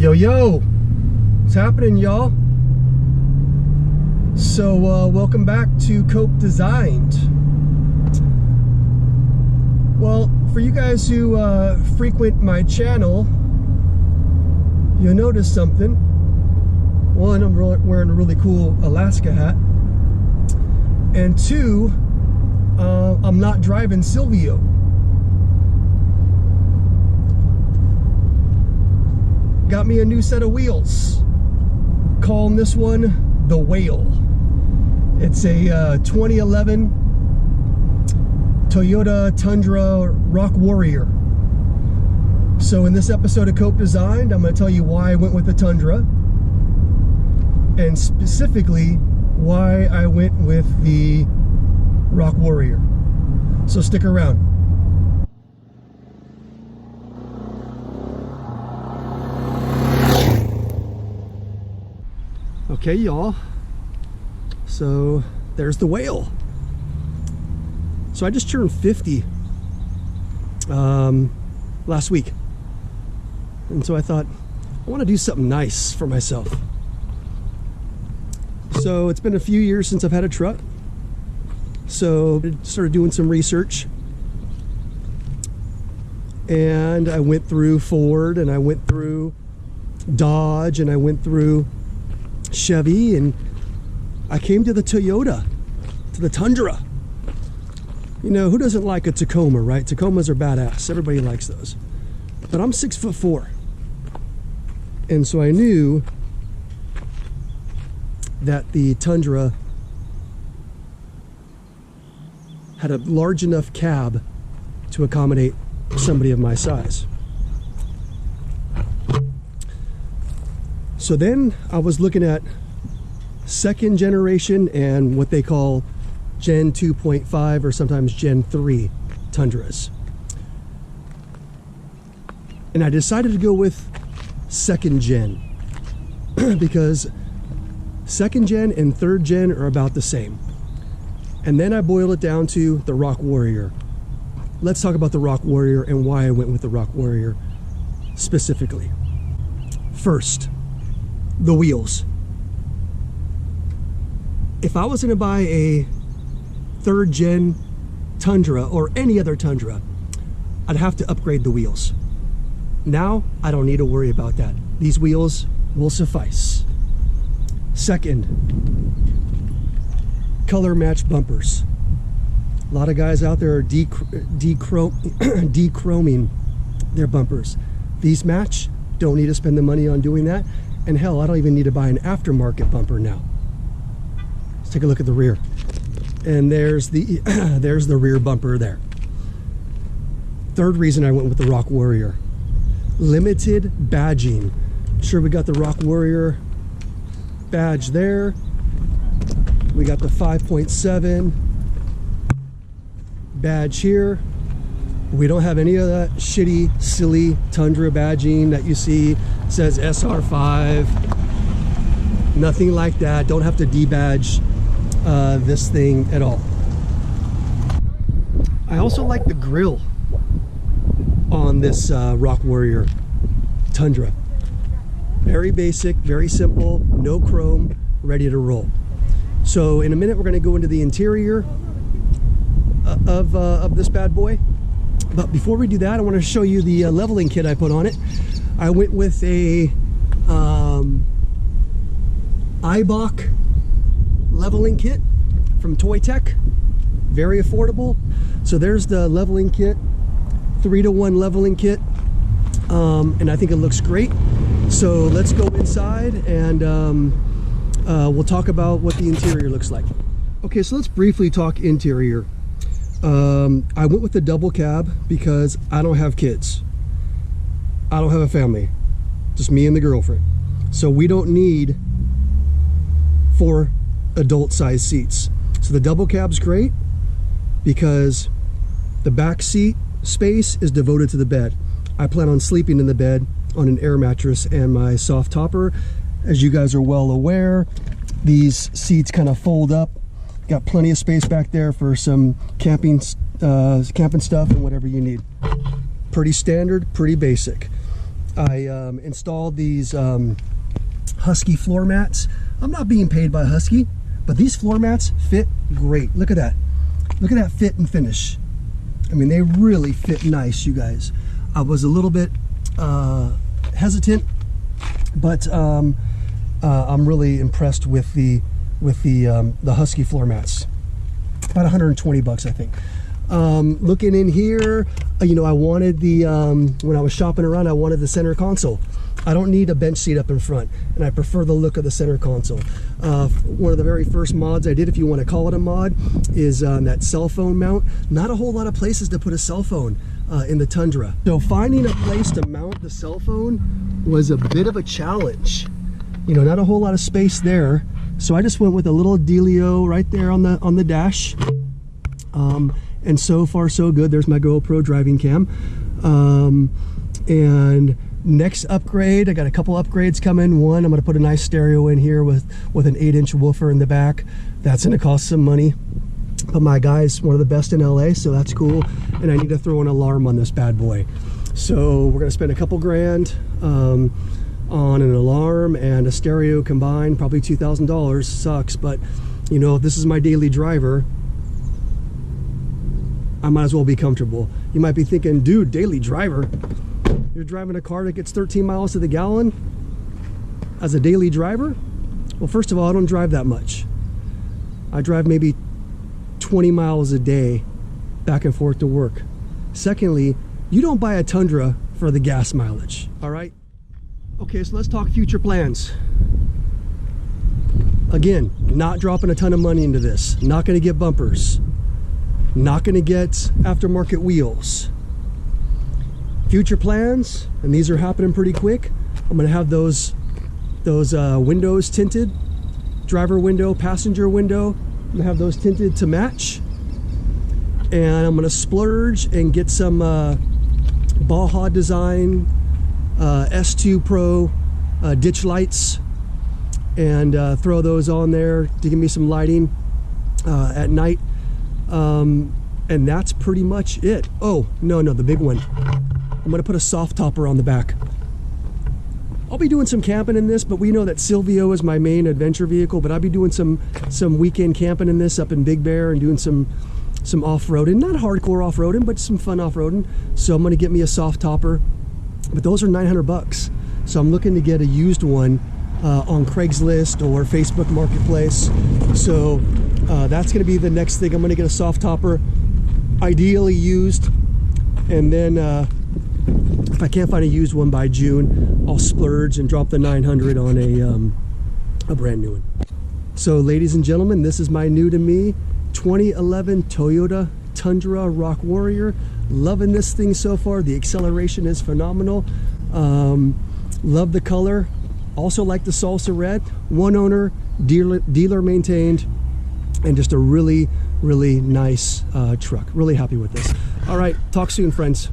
Yo, yo, what's happening, y'all? So, welcome back to Cope Designed. Well, for you guys who frequent my channel, you'll notice something. One, I'm wearing a really cool Alaska hat. And two, I'm not driving Silvio. Got me a new set of wheels. Calling this one the Whale. It's a 2011 Toyota Tundra Rock Warrior. So in this episode of Cope Designed, I'm going to tell you why I went with the Tundra, and specifically why I went with the Rock Warrior. So stick around. Okay, y'all, so there's the Whale. So I just turned 50 last week, and so I thought I want to do something nice for myself. So it's been a few years since I've had a truck, so I started doing some research, and I went through Ford, and I went through Dodge, and I went through Chevy, and I came to the Toyota, to the Tundra. You know, who doesn't like a Tacoma, right? Tacomas are badass. Everybody likes those. But I'm 6'4", and so I knew that the Tundra had a large enough cab to accommodate somebody of my size. So then I was looking at second generation and what they call Gen 2.5 or sometimes Gen 3 Tundras. And I decided to go with second gen because second gen and third gen are about the same. And then I boiled it down to the Rock Warrior. Let's talk about the Rock Warrior and why I went with the Rock Warrior specifically. First, the wheels. If I was going to buy a third gen Tundra or any other Tundra, I'd have to upgrade the wheels. Now I don't need to worry about that. These wheels will suffice. Second, color match bumpers. A lot of guys out there are dechroming their bumpers. These match. Don't need to spend the money on doing that. And hell, I don't even need to buy an aftermarket bumper now. Let's take a look at the rear. And there's the there's the rear bumper there. Third reason I went with the Rock Warrior. Limited badging. Sure, we got the Rock Warrior badge there. We got the 5.7 badge here. We don't have any of that shitty, silly Tundra badging that you see. It says SR5. Nothing like that. Don't have to debadge this thing at all. I also like the grille on this Rock Warrior Tundra. Very basic, very simple, no chrome, ready to roll. So in a minute we're going to go into the interior of this bad boy. But before we do that, I want to show you the leveling kit I put on it. I went with a Eibach leveling kit from Toy Tech. Very affordable. So there's the leveling kit, 3-to-1 leveling kit, and I think it looks great. So let's go inside and we'll talk about what the interior looks like. Okay, so let's briefly talk interior. I went with the double cab because I don't have kids. I don't have a family, just me and the girlfriend. So we don't need 4 adult size seats. So the double cab's great because the back seat space is devoted to the bed. I plan on sleeping in the bed on an air mattress and my soft topper. As you guys are well aware, these seats kind of fold up. Got plenty of space back there for some camping stuff and whatever you need. Pretty standard, pretty basic. I installed these Husky floor mats. I'm not being paid by Husky, but these floor mats fit great. Look at that. Look at that fit and finish. I mean, they really fit nice, you guys. I was a little bit hesitant, but I'm really impressed with the Husky floor mats. About 120 bucks, I think. Looking in here, you know, I wanted the when I was shopping around, I wanted the center console. I don't need a bench seat up in front, and I prefer the look of the center console. One of the very first mods I did, if you want to call it a mod, is that cell phone mount. Not a whole lot of places to put a cell phone in the Tundra. So finding a place to mount the cell phone was a bit of a challenge. You know, not a whole lot of space there. So I just went with a little dealio right there on the dash. And so far so good. There's my GoPro driving cam. And next upgrade, I got a couple upgrades coming. One, I'm gonna put a nice stereo in here with an 8-inch woofer in the back. That's gonna cost some money. But my guy's one of the best in LA, so that's cool. And I need to throw an alarm on this bad boy. So we're gonna spend a couple grand on an alarm and a stereo combined, probably $2,000. Sucks, but you know, if this is my daily driver, I might as well be comfortable. You might be thinking, dude, daily driver? You're driving a car that gets 13 miles to the gallon as a daily driver? Well, first of all, I don't drive that much. I drive maybe 20 miles a day back and forth to work. Secondly, you don't buy a Tundra for the gas mileage, all right? Okay, so let's talk future plans. Again, not dropping a ton of money into this. Not gonna get bumpers. Not gonna get aftermarket wheels. Future plans, and these are happening pretty quick. I'm gonna have those windows tinted. Driver window, passenger window. I'm gonna have those tinted to match. And I'm gonna splurge and get some Baja Design S2 Pro ditch lights and throw those on there to give me some lighting at night. And that's pretty much it. Oh, no, the big one. I'm gonna put a soft topper on the back. I'll be doing some camping in this, but we know that Silvio is my main adventure vehicle, but I'll be doing some weekend camping in this up in Big Bear and doing some off-roading. Not hardcore off-roading, but some fun off-roading. So I'm gonna get me a soft topper. But those are 900 bucks. So I'm looking to get a used one on Craigslist or Facebook Marketplace. So that's gonna be the next thing. I'm gonna get a soft topper, ideally used. And then if I can't find a used one by June, I'll splurge and drop the 900 on a brand new one. So ladies and gentlemen, this is my new to me 2011 Toyota Tundra Rock Warrior. Loving this thing so far. The acceleration is phenomenal. Love the color. Also like the salsa red. One owner, dealer maintained, and just a really nice truck. Really happy with this. All right, talk soon, friends.